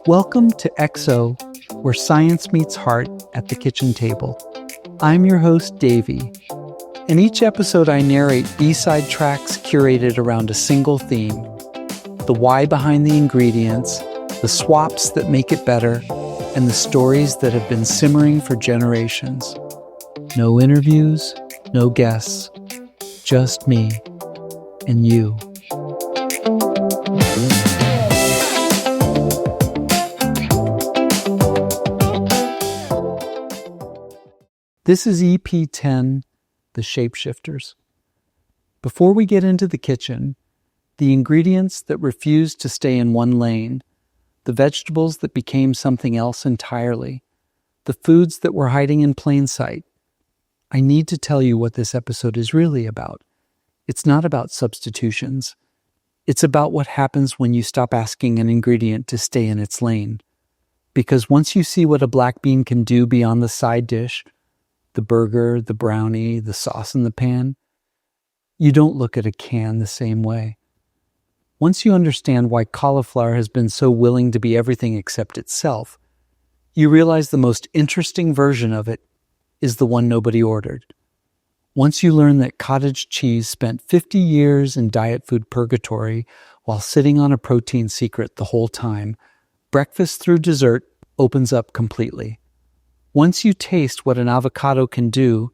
Welcome to EXO, where science meets heart at the kitchen table. I'm your host, Davey. In each episode, I narrate B-side tracks curated around a single theme: the why behind the ingredients, the swaps that make it better, and the stories that have been simmering for generations. No interviews, no guests, just me and you. This is EP 10, The Shapeshifters. Before we get into the kitchen, the ingredients that refused to stay in one lane, the vegetables that became something else entirely, the foods that were hiding in plain sight, I need to tell you what this episode is really about. It's not about substitutions. It's about what happens when you stop asking an ingredient to stay in its lane. Because once you see what a black bean can do beyond the side dish, the burger, the brownie, the sauce in the pan, you don't look at a can the same way. Once you understand why cauliflower has been so willing to be everything except itself, you realize the most interesting version of it is the one nobody ordered. Once you learn that cottage cheese spent 50 years in diet food purgatory while sitting on a protein secret the whole time, breakfast through dessert opens up completely. Once you taste what an avocado can do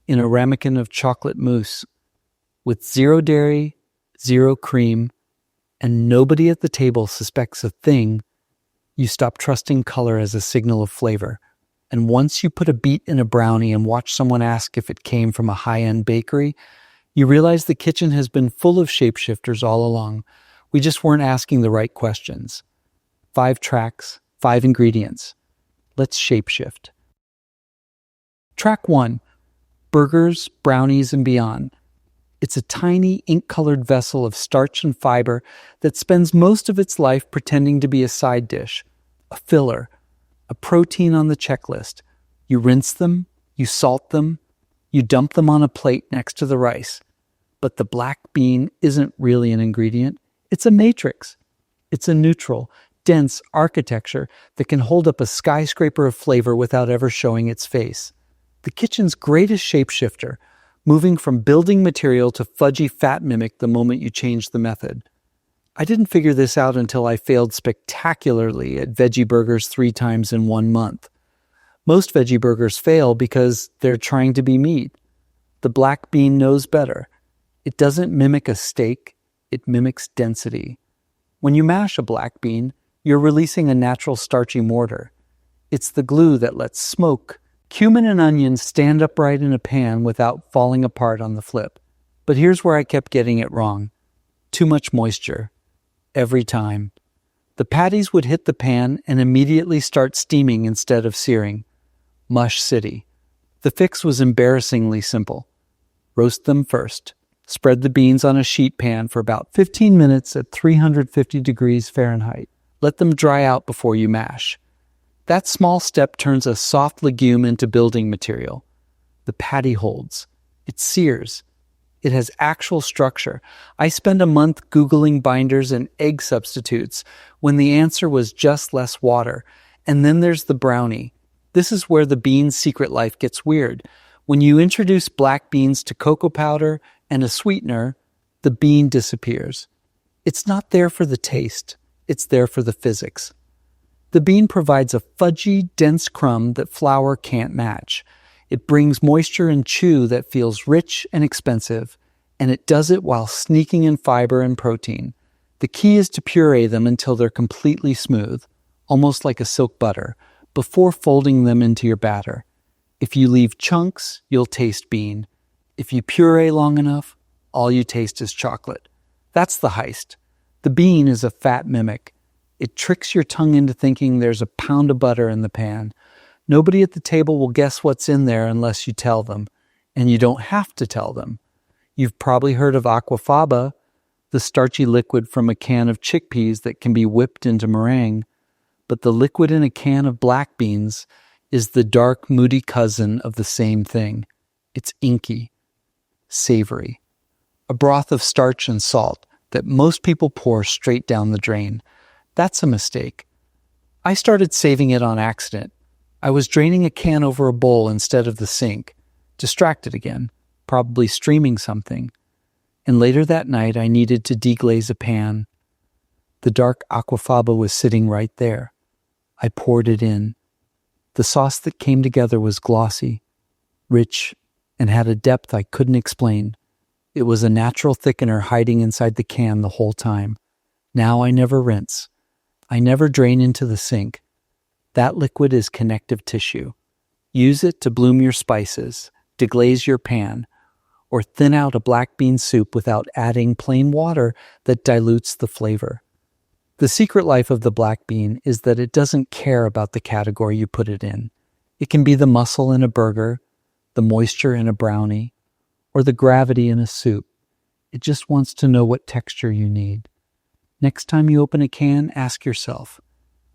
in a ramekin of chocolate mousse, with zero dairy, zero cream, and nobody at the table suspects a thing, you stop trusting color as a signal of flavor. And once you put a beet in a brownie and watch someone ask if it came from a high-end bakery, you realize the kitchen has been full of shapeshifters all along. We just weren't asking the right questions. 5 tracks, 5 ingredients. Let's shapeshift. Track 1, burgers, brownies, and beyond. It's a tiny, ink-colored vessel of starch and fiber that spends most of its life pretending to be a side dish, a filler, a protein on the checklist. You rinse them, you salt them, you dump them on a plate next to the rice. But the black bean isn't really an ingredient. It's a matrix. It's a neutral, dense architecture that can hold up a skyscraper of flavor without ever showing its face. The kitchen's greatest shapeshifter, moving from building material to fudgy fat mimic the moment you change the method. I didn't figure this out until I failed spectacularly at veggie burgers 3 times in 1 month. Most veggie burgers fail because they're trying to be meat. The black bean knows better. It doesn't mimic a steak, it mimics density. When you mash a black bean, you're releasing a natural starchy mortar. It's the glue that lets smoke, cumin, and onions stand upright in a pan without falling apart on the flip. But here's where I kept getting it wrong. Too much moisture. Every time. The patties would hit the pan and immediately start steaming instead of searing. Mush city. The fix was embarrassingly simple. Roast them first. Spread the beans on a sheet pan for about 15 minutes at 350 degrees Fahrenheit. Let them dry out before you mash. That small step turns a soft legume into building material. The patty holds. It sears. It has actual structure. I spent a month Googling binders and egg substitutes when the answer was just less water. And then there's the brownie. This is where the bean's secret life gets weird. When you introduce black beans to cocoa powder and a sweetener, the bean disappears. It's not there for the taste. It's there for the physics. The bean provides a fudgy, dense crumb that flour can't match. It brings moisture and chew that feels rich and expensive, and it does it while sneaking in fiber and protein. The key is to puree them until they're completely smooth, almost like a silk butter, before folding them into your batter. If you leave chunks, you'll taste bean. If you puree long enough, all you taste is chocolate. That's the heist. The bean is a fat mimic. It tricks your tongue into thinking there's a pound of butter in the pan. Nobody at the table will guess what's in there unless you tell them, and you don't have to tell them. You've probably heard of aquafaba, the starchy liquid from a can of chickpeas that can be whipped into meringue. But the liquid in a can of black beans is the dark, moody cousin of the same thing. It's inky, savory, a broth of starch and salt, that most people pour straight down the drain. That's a mistake. I started saving it on accident. I was draining a can over a bowl instead of the sink, distracted again, probably streaming something. And later that night, I needed to deglaze a pan. The dark aquafaba was sitting right there. I poured it in. The sauce that came together was glossy, rich, and had a depth I couldn't explain. It was a natural thickener hiding inside the can the whole time. Now I never rinse. I never drain into the sink. That liquid is connective tissue. Use it to bloom your spices, deglaze your pan, or thin out a black bean soup without adding plain water that dilutes the flavor. The secret life of the black bean is that it doesn't care about the category you put it in. It can be the muscle in a burger, the moisture in a brownie, or the gravity in a soup. It just wants to know what texture you need. Next time you open a can, ask yourself,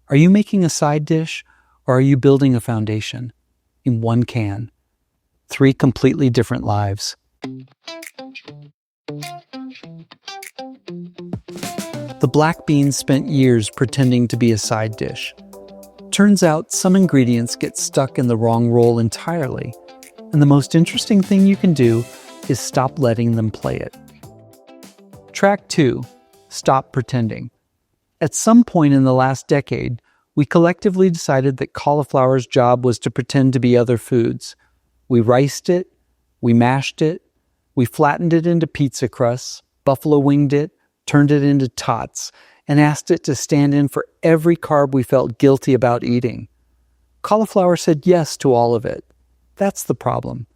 are you making a side dish or are you building a foundation? In one can. 3 completely different lives. The black bean spent years pretending to be a side dish. Turns out some ingredients get stuck in the wrong role entirely, and the most interesting thing you can do is stop letting them play it. Track 2. Stop pretending. At some point in the last decade, we collectively decided that cauliflower's job was to pretend to be other foods. We riced it, we mashed it, we flattened it into pizza crusts, buffalo winged it, turned it into tots, and asked it to stand in for every carb we felt guilty about eating. Cauliflower said yes to all of it. That's the problem.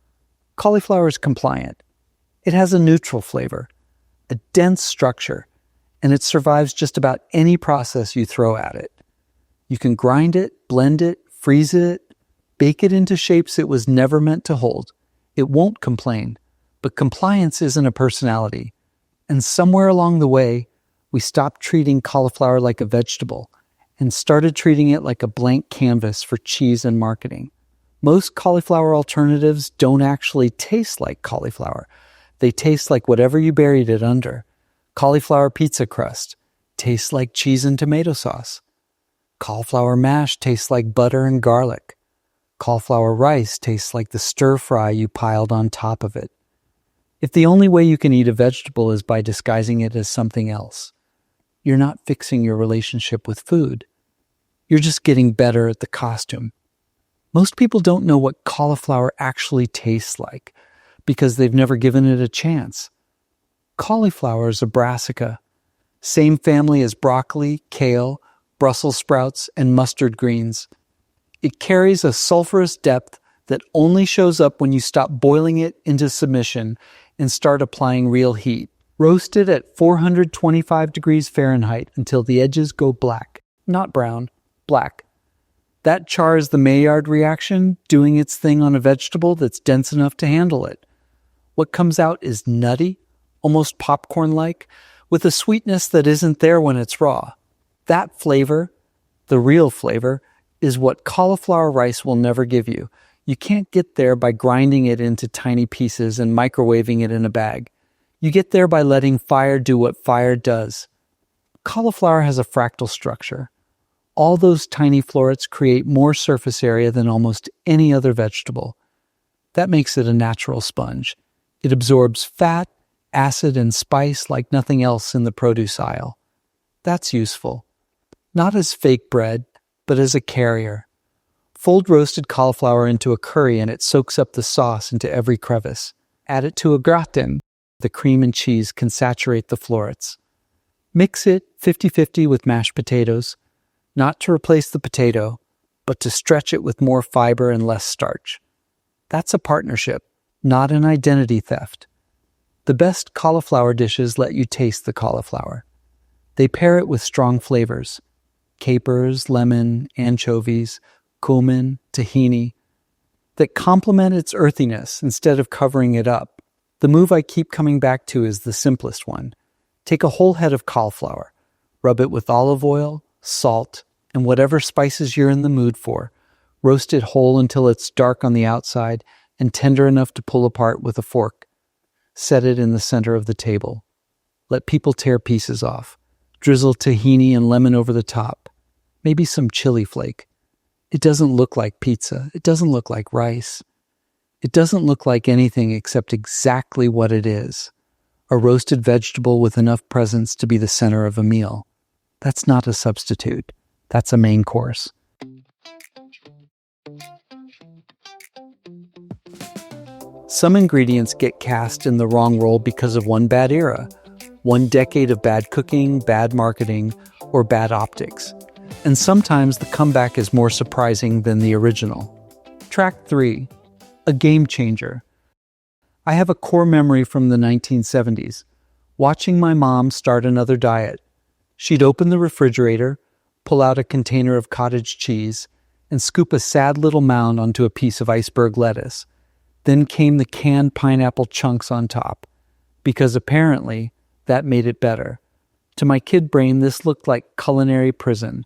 Cauliflower is compliant. It has a neutral flavor, a dense structure, and it survives just about any process you throw at it. You can grind it, blend it, freeze it, bake it into shapes it was never meant to hold. It won't complain, but compliance isn't a personality. And somewhere along the way, we stopped treating cauliflower like a vegetable and started treating it like a blank canvas for cheese and marketing. Most cauliflower alternatives don't actually taste like cauliflower. They taste like whatever you buried it under. Cauliflower pizza crust tastes like cheese and tomato sauce. Cauliflower mash tastes like butter and garlic. Cauliflower rice tastes like the stir fry you piled on top of it. If the only way you can eat a vegetable is by disguising it as something else, you're not fixing your relationship with food. You're just getting better at the costume. Most people don't know what cauliflower actually tastes like because they've never given it a chance. Cauliflower is a brassica, same family as broccoli, kale, Brussels sprouts, and mustard greens. It carries a sulfurous depth that only shows up when you stop boiling it into submission and start applying real heat. Roast it at 425 degrees Fahrenheit until the edges go black, not brown, black. That chars the Maillard reaction, doing its thing on a vegetable that's dense enough to handle it. What comes out is nutty, almost popcorn-like, with a sweetness that isn't there when it's raw. That flavor, the real flavor, is what cauliflower rice will never give you. You can't get there by grinding it into tiny pieces and microwaving it in a bag. You get there by letting fire do what fire does. Cauliflower has a fractal structure. All those tiny florets create more surface area than almost any other vegetable. That makes it a natural sponge. It absorbs fat, acid, and spice like nothing else in the produce aisle. That's useful. Not as fake bread, but as a carrier. Fold roasted cauliflower into a curry and it soaks up the sauce into every crevice. Add it to a gratin. The cream and cheese can saturate the florets. Mix it 50-50 with mashed potatoes, not to replace the potato, but to stretch it with more fiber and less starch. That's a partnership, not an identity theft. The best cauliflower dishes let you taste the cauliflower. They pair it with strong flavors: capers, lemon, anchovies, cumin, tahini, that complement its earthiness instead of covering it up. The move I keep coming back to is the simplest one. Take a whole head of cauliflower, rub it with olive oil, salt, and whatever spices you're in the mood for. Roast it whole until it's dark on the outside and tender enough to pull apart with a fork. Set it in the center of the table. Let people tear pieces off. Drizzle tahini and lemon over the top. Maybe some chili flake. It doesn't look like pizza. It doesn't look like rice. It doesn't look like anything except exactly what it is. A roasted vegetable with enough presence to be the center of a meal. That's not a substitute. That's a main course. Some ingredients get cast in the wrong role because of one bad era, one decade of bad cooking, bad marketing, or bad optics. And sometimes the comeback is more surprising than the original. Track 3. A game changer. I have a core memory from the 1970s, watching my mom start another diet. She'd open the refrigerator, pull out a container of cottage cheese, and scoop a sad little mound onto a piece of iceberg lettuce. Then came the canned pineapple chunks on top, because apparently that made it better. To my kid brain, this looked like culinary prison.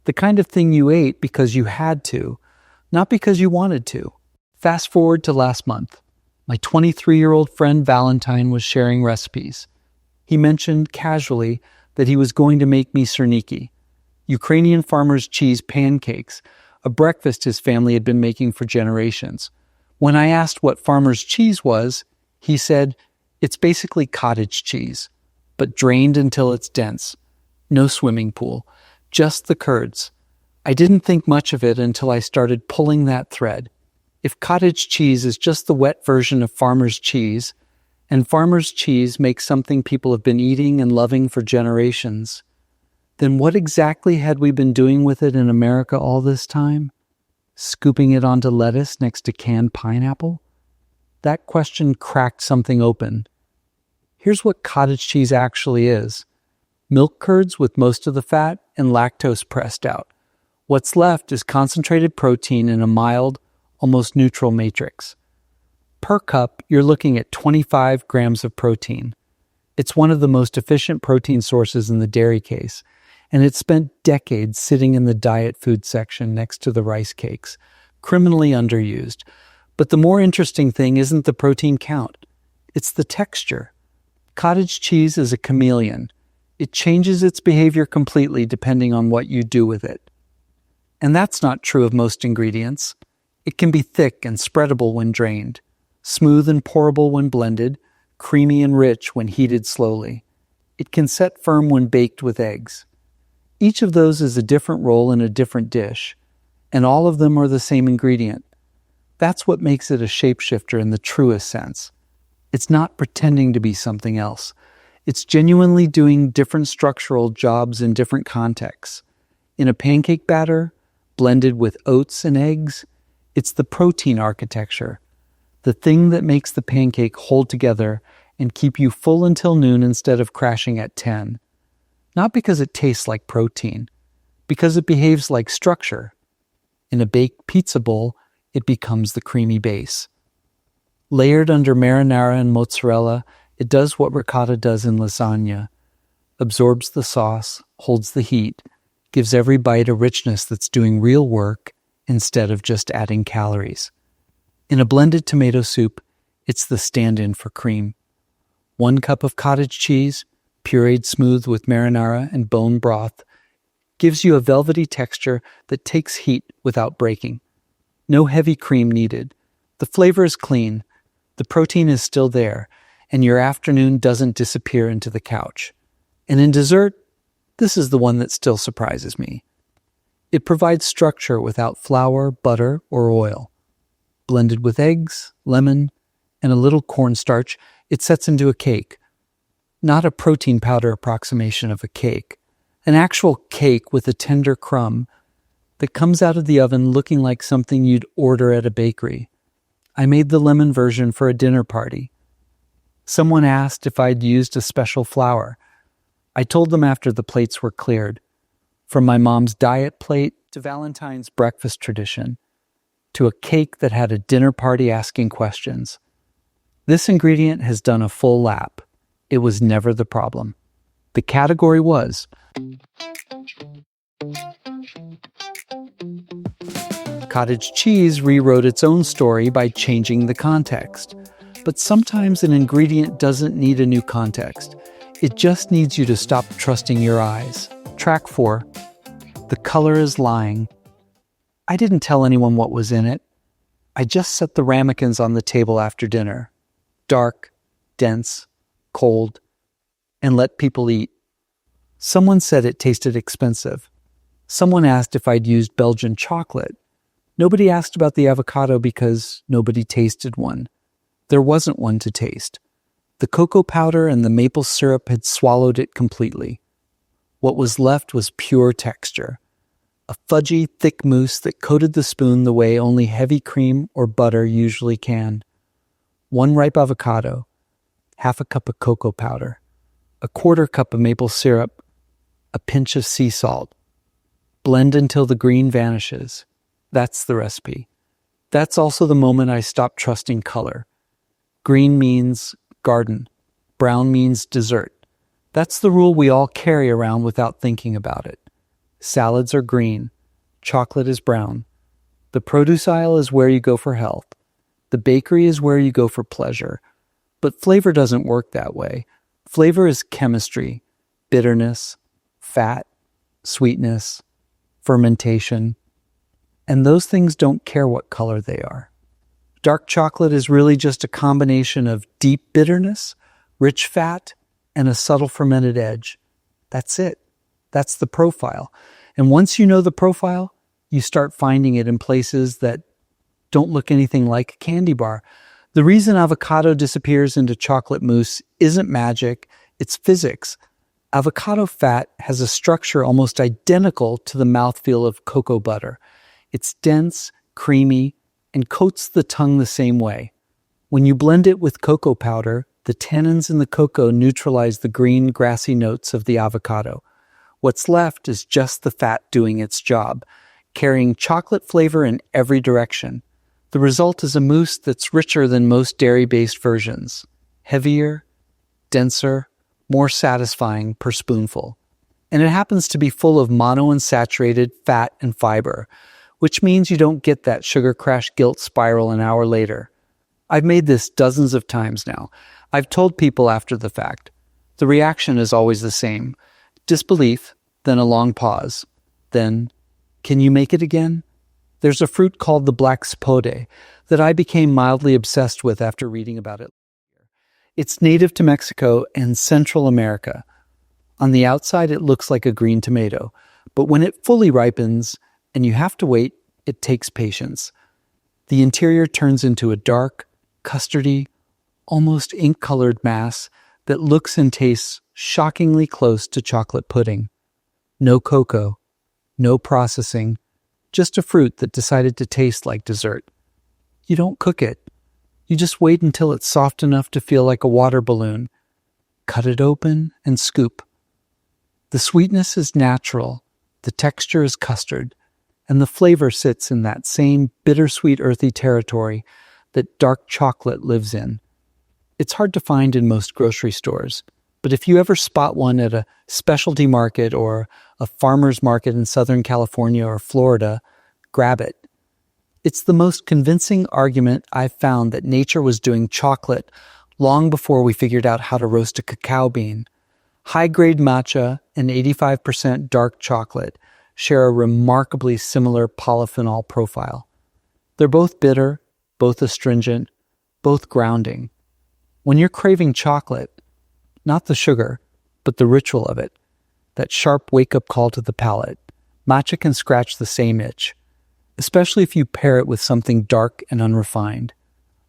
The kind of thing you ate because you had to, not because you wanted to. Fast forward to last month. My 23-year-old friend Valentine was sharing recipes. He mentioned casually that he was going to make me serniki, Ukrainian farmer's cheese pancakes, a breakfast his family had been making for generations. When I asked what farmer's cheese was, he said, it's basically cottage cheese, but drained until it's dense. No swimming pool, just the curds. I didn't think much of it until I started pulling that thread. If cottage cheese is just the wet version of farmer's cheese, and farmer's cheese makes something people have been eating and loving for generations, then what exactly had we been doing with it in America all this time? Scooping it onto lettuce next to canned pineapple? That question cracked something open. Here's what cottage cheese actually is. Milk curds with most of the fat and lactose pressed out. What's left is concentrated protein in a mild, almost neutral matrix. Per cup, you're looking at 25 grams of protein. It's one of the most efficient protein sources in the dairy case, and it spent decades sitting in the diet food section next to the rice cakes, criminally underused. But the more interesting thing isn't the protein count. It's the texture. Cottage cheese is a chameleon. It changes its behavior completely depending on what you do with it. And that's not true of most ingredients. It can be thick and spreadable when drained, smooth and pourable when blended, creamy and rich when heated slowly. It can set firm when baked with eggs. Each of those is a different role in a different dish, and all of them are the same ingredient. That's what makes it a shapeshifter in the truest sense. It's not pretending to be something else. It's genuinely doing different structural jobs in different contexts. In a pancake batter, blended with oats and eggs, it's the protein architecture, the thing that makes the pancake hold together and keep you full until noon instead of crashing at 10. Not because it tastes like protein, because it behaves like structure. In a baked pizza bowl, it becomes the creamy base. Layered under marinara and mozzarella, it does what ricotta does in lasagna. Absorbs the sauce, holds the heat, gives every bite a richness that's doing real work instead of just adding calories. In a blended tomato soup, it's the stand-in for cream. 1 cup of cottage cheese, pureed smooth with marinara and bone broth, gives you a velvety texture that takes heat without breaking. No heavy cream needed. The flavor is clean, the protein is still there, and your afternoon doesn't disappear into the couch. And in dessert, this is the one that still surprises me. It provides structure without flour, butter, or oil. Blended with eggs, lemon, and a little cornstarch, it sets into a cake. Not a protein powder approximation of a cake. An actual cake with a tender crumb that comes out of the oven looking like something you'd order at a bakery. I made the lemon version for a dinner party. Someone asked if I'd used a special flour. I told them after the plates were cleared. From my mom's diet plate to Valentine's breakfast tradition, to a cake that had a dinner party asking questions. This ingredient has done a full lap. It was never the problem. The category was cottage cheese rewrote its own story by changing the context. But sometimes an ingredient doesn't need a new context. It just needs you to stop trusting your eyes. Track 4. The color is lying. I didn't tell anyone what was in it. I just set the ramekins on the table after dinner. Dark, dense, cold, and let people eat. Someone said it tasted expensive. Someone asked if I'd used Belgian chocolate. Nobody asked about the avocado because nobody tasted one. There wasn't one to taste. The cocoa powder and the maple syrup had swallowed it completely. What was left was pure texture. A fudgy, thick mousse that coated the spoon the way only heavy cream or butter usually can. 1 ripe avocado, half a cup of cocoa powder, a 1/4 cup of maple syrup, a pinch of sea salt. Blend until the green vanishes. That's the recipe. That's also the moment I stopped trusting color. Green means garden. Brown means dessert. That's the rule we all carry around without thinking about it. Salads are green. Chocolate is brown. The produce aisle is where you go for health. The bakery is where you go for pleasure. But flavor doesn't work that way. Flavor is chemistry, bitterness, fat, sweetness, fermentation. And those things don't care what color they are. Dark chocolate is really just a combination of deep bitterness, rich fat, and a subtle fermented edge. That's it. That's the profile. And once you know the profile, you start finding it in places that don't look anything like a candy bar. The reason avocado disappears into chocolate mousse isn't magic, it's physics. Avocado fat has a structure almost identical to the mouthfeel of cocoa butter. It's dense, creamy, and coats the tongue the same way. When you blend it with cocoa powder, the tannins in the cocoa neutralize the green, grassy notes of the avocado. What's left is just the fat doing its job, carrying chocolate flavor in every direction. The result is a mousse that's richer than most dairy-based versions. Heavier, denser, more satisfying per spoonful. And it happens to be full of monounsaturated fat and fiber, which means you don't get that sugar crash guilt spiral an hour later. I've made this dozens of times now. I've told people after the fact. The reaction is always the same. Disbelief, then a long pause. Then, can you make it again? There's a fruit called the black sapote that I became mildly obsessed with after reading about it. It's native to Mexico and Central America. On the outside, it looks like a green tomato, but when it fully ripens, and you have to wait, it takes patience. The interior turns into a dark, custardy, almost ink-colored mass that looks and tastes shockingly close to chocolate pudding. No cocoa, no processing, just a fruit that decided to taste like dessert. You don't cook it. You just wait until it's soft enough to feel like a water balloon. Cut it open and scoop. The sweetness is natural, the texture is custard, and the flavor sits in that same bittersweet earthy territory that dark chocolate lives in. It's hard to find in most grocery stores, but if you ever spot one at a specialty market or a farmer's market in Southern California or Florida, grab it. It's the most convincing argument I've found that nature was doing chocolate long before we figured out how to roast a cacao bean. High-grade matcha and 85% dark chocolate share a remarkably similar polyphenol profile. They're both bitter, both astringent, both grounding. When you're craving chocolate, not the sugar, but the ritual of it, that sharp wake-up call to the palate, matcha can scratch the same itch, especially if you pair it with something dark and unrefined.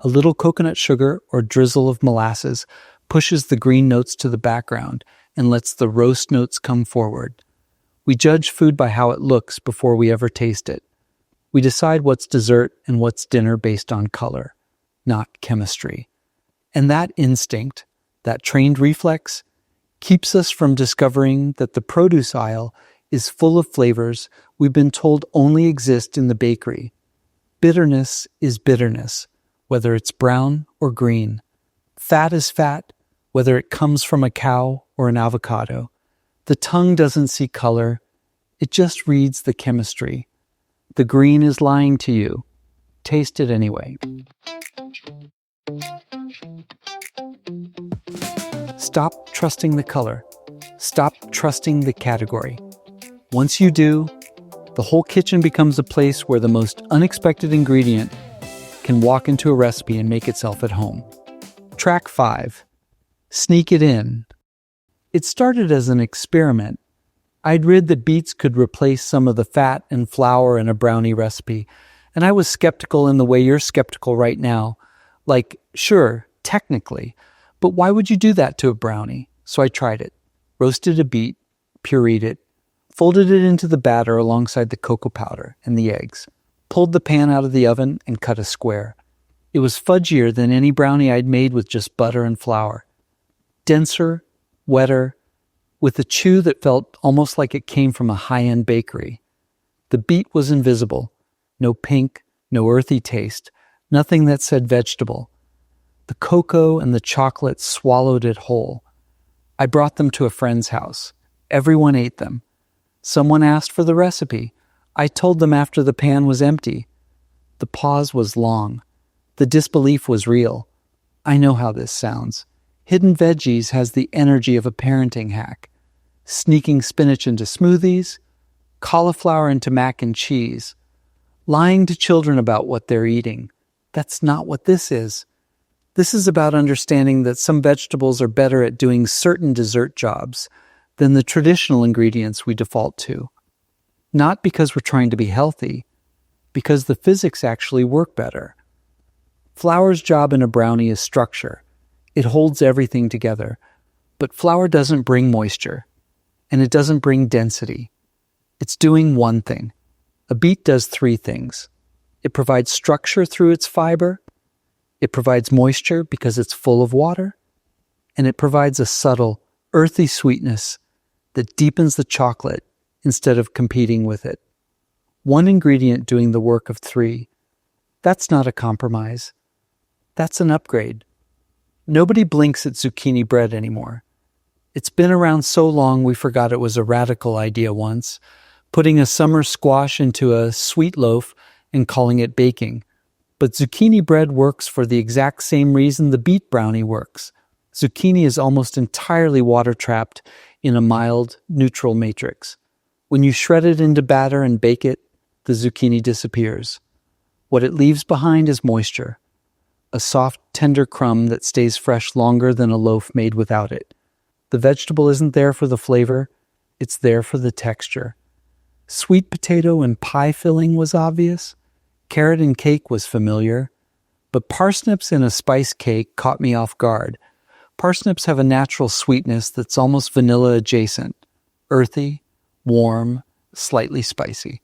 A little coconut sugar or drizzle of molasses pushes the green notes to the background and lets the roast notes come forward. We judge food by how it looks before we ever taste it. We decide what's dessert and what's dinner based on color, not chemistry. And that instinct, that trained reflex, keeps us from discovering that the produce aisle is full of flavors we've been told only exist in the bakery. Bitterness is bitterness, whether it's brown or green. Fat is fat, whether it comes from a cow or an avocado. The tongue doesn't see color, it just reads the chemistry. The green is lying to you. Taste it anyway. Stop trusting the color. Stop trusting the category. Once you do, the whole kitchen becomes a place where the most unexpected ingredient can walk into a recipe and make itself at home. Track 5. Sneak it in. It started as an experiment. I'd read that beets could replace some of the fat and flour in a brownie recipe, and I was skeptical in the way you're skeptical right now. Like, sure, technically, but why would you do that to a brownie? So I tried it. Roasted a beet, pureed it, folded it into the batter alongside the cocoa powder and the eggs, pulled the pan out of the oven and cut a square. It was fudgier than any brownie I'd made with just butter and flour. Denser, wetter, with a chew that felt almost like it came from a high-end bakery. The beet was invisible. No pink, no earthy taste, nothing that said vegetable. The cocoa and the chocolate swallowed it whole. I brought them to a friend's house. Everyone ate them. Someone asked for the recipe. I told them after the pan was empty. The pause was long. The disbelief was real. I know how this sounds. Hidden Veggies has the energy of a parenting hack. Sneaking spinach into smoothies, cauliflower into mac and cheese, lying to children about what they're eating. That's not what this is. This is about understanding that some vegetables are better at doing certain dessert jobs than the traditional ingredients we default to. Not because we're trying to be healthy, because the physics actually work better. Flour's job in a brownie is structure. It holds everything together. But flour doesn't bring moisture, and it doesn't bring density. It's doing one thing. A beet does three things. It provides structure through its fiber, it provides moisture because it's full of water, and it provides a subtle, earthy sweetness that deepens the chocolate instead of competing with it. One ingredient doing the work of three. That's not a compromise. That's an upgrade. Nobody blinks at zucchini bread anymore. It's been around so long we forgot it was a radical idea once, putting a summer squash into a sweet loaf and calling it baking. But zucchini bread works for the exact same reason the beet brownie works. Zucchini is almost entirely water-trapped in a mild, neutral matrix. When you shred it into batter and bake it, the zucchini disappears. What it leaves behind is moisture, a soft, tender crumb that stays fresh longer than a loaf made without it. The vegetable isn't there for the flavor, it's there for the texture. Sweet potato and pie filling was obvious. Carrot and cake was familiar. But parsnips in a spice cake caught me off guard. Parsnips have a natural sweetness that's almost vanilla adjacent. Earthy, warm, slightly spicy.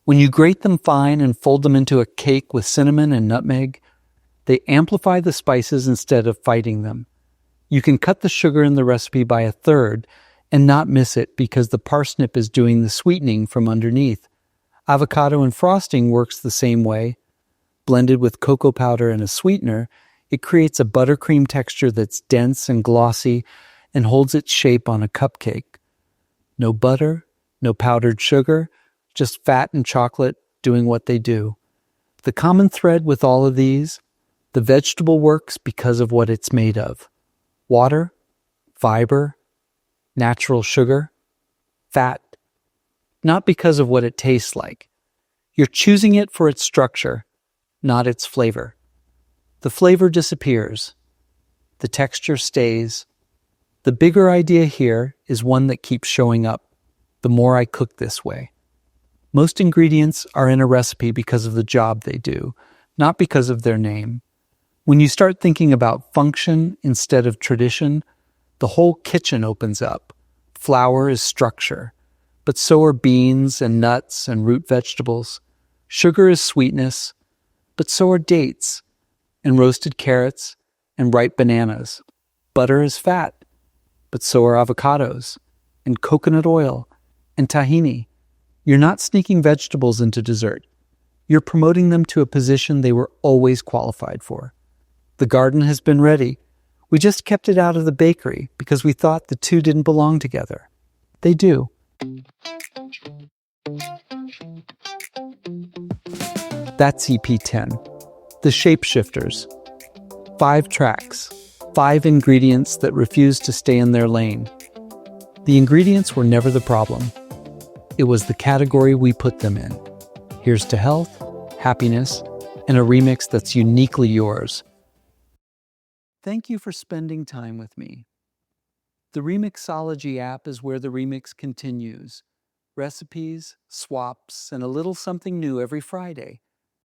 When you grate them fine and fold them into a cake with cinnamon and nutmeg, they amplify the spices instead of fighting them. You can cut the sugar in the recipe by a third and not miss it because the parsnip is doing the sweetening from underneath. Avocado and frosting works the same way. Blended with cocoa powder and a sweetener, it creates a buttercream texture that's dense and glossy and holds its shape on a cupcake. No butter, no powdered sugar, just fat and chocolate doing what they do. The common thread with all of these, the vegetable works because of what it's made of. Water, fiber, natural sugar, fat. Not because of what it tastes like. You're choosing it for its structure, not its flavor. The flavor disappears. The texture stays. The bigger idea here is one that keeps showing up the more I cook this way. Most ingredients are in a recipe because of the job they do, not because of their name. When you start thinking about function instead of tradition, the whole kitchen opens up. Flour is structure, but so are beans and nuts and root vegetables. Sugar is sweetness, but so are dates and roasted carrots and ripe bananas. Butter is fat, but so are avocados and coconut oil and tahini. You're not sneaking vegetables into dessert. You're promoting them to a position they were always qualified for. The garden has been ready. We just kept it out of the bakery because we thought the two didn't belong together. They do. That's EP10, The Shapeshifters. 5 tracks, 5 ingredients that refused to stay in their lane. The ingredients were never the problem. It was the category we put them in. Here's to health, happiness, and a remix that's uniquely yours. Thank you for spending time with me. The Remixology app is where the remix continues. Recipes, swaps, and a little something new every Friday.